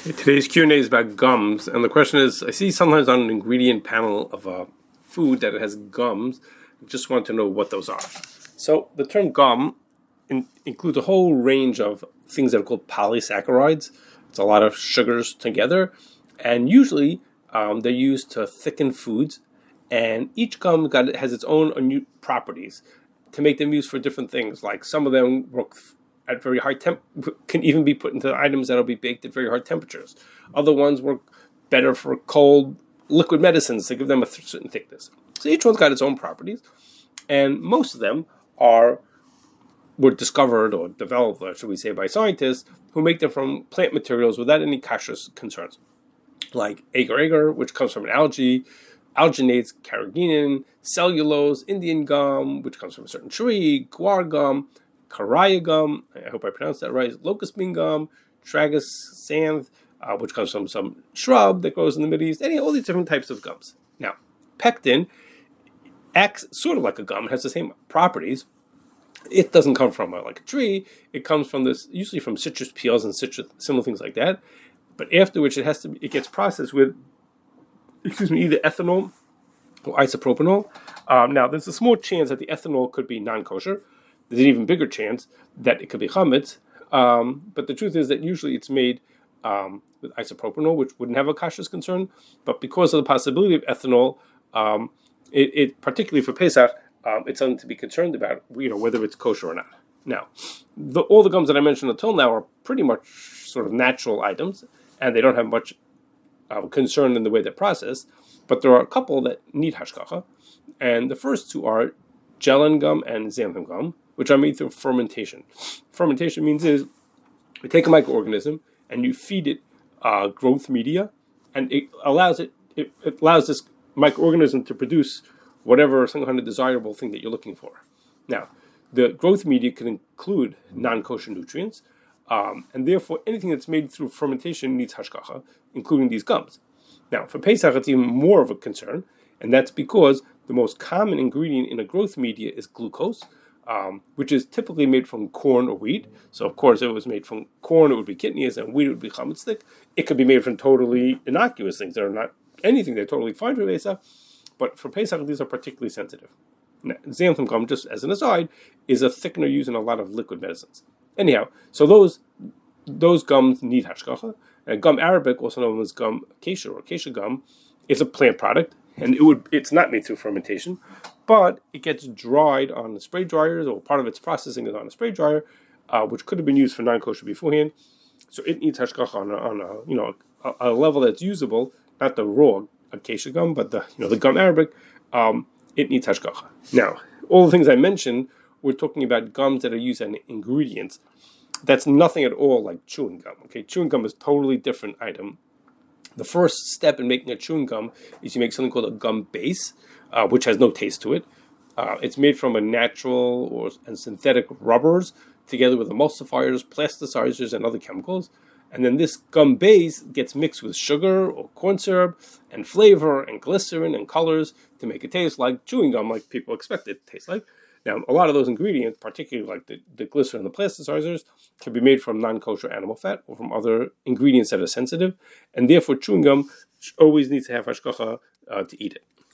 Today's Q&A is about gums, and the question is, I see sometimes on an ingredient panel of a food that it has gums. I just want to know what those are. So the term gum includes a whole range of things that are called polysaccharides. It's a lot of sugars together, and usually they're used to thicken foods, and each gum has its own properties to make them used for different things. Like some of them work at very high can even be put into items that'll be baked at very high temperatures. Other ones work better for cold liquid medicines to give them a certain thickness. So each one's got its own properties, and most of them were discovered or developed, or should we say, by scientists who make them from plant materials without any Kashrus concerns, like agar-agar, which comes from an algae, alginates, carrageenan, cellulose, Indian gum, which comes from a certain tree, guar gum, karaya gum, I hope I pronounced that right, locust bean gum, tragus santh, which comes from some shrub that grows in the Middle East, all these different types of gums. Now, pectin acts sort of like a gum, it has the same properties. It doesn't come from like a tree, it comes from usually from citrus peels and similar things like that, but after which it gets processed with, either ethanol or isopropanol. Now, there's a small chance that the ethanol could be non-kosher. There's an even bigger chance that it could be chametz, but the truth is that usually it's made with isopropanol, which wouldn't have a kashrus concern. But because of the possibility of ethanol, it particularly for Pesach, it's something to be concerned about, whether it's kosher or not. Now, all the gums that I mentioned until now are pretty much sort of natural items, and they don't have much concern in the way they're processed. But there are a couple that need hashgacha, and the first two are gellan gum and xanthan gum, which are made through fermentation. Fermentation means you take a microorganism and you feed it growth media, and it allows this microorganism to produce whatever some kind of desirable thing that you're looking for. Now, the growth media can include non-kosher nutrients, and therefore anything that's made through fermentation needs hashgacha, including these gums. Now, for Pesach, it's even more of a concern, and that's because the most common ingredient in a growth media is glucose, which is typically made from corn or wheat. So, of course, if it was made from corn, it would be kidneys, and wheat would be chametz. It could be made from totally innocuous things. They're not anything. They're totally fine for Pesach, but for Pesach, these are particularly sensitive. Now, xanthan gum, just as an aside, is a thickener used in a lot of liquid medicines. Anyhow, so those gums need hashgacha. And gum arabic, also known as gum acacia or acacia gum, is a plant product, and it's not made through fermentation, but it gets dried on the spray dryers, or part of its processing is on a spray dryer, which could have been used for non-kosher beforehand. So it needs hashgacha on a level that's usable, not the raw acacia gum, but the gum arabic. It needs hashgacha. Now, all the things I mentioned, we're talking about gums that are used as ingredients. That's nothing at all like chewing gum. Okay, chewing gum is a totally different item. The first step in making a chewing gum is you make something called a gum base, which has no taste to it. It's made from a natural and synthetic rubbers, together with emulsifiers, plasticizers, and other chemicals. And then this gum base gets mixed with sugar or corn syrup and flavor and glycerin and colors to make it taste like chewing gum, like people expect it to taste like. Now, a lot of those ingredients, particularly like the glycerin and the plasticizers, can be made from non-kosher animal fat or from other ingredients that are sensitive, and therefore chewing gum always needs to have hashgacha to eat it.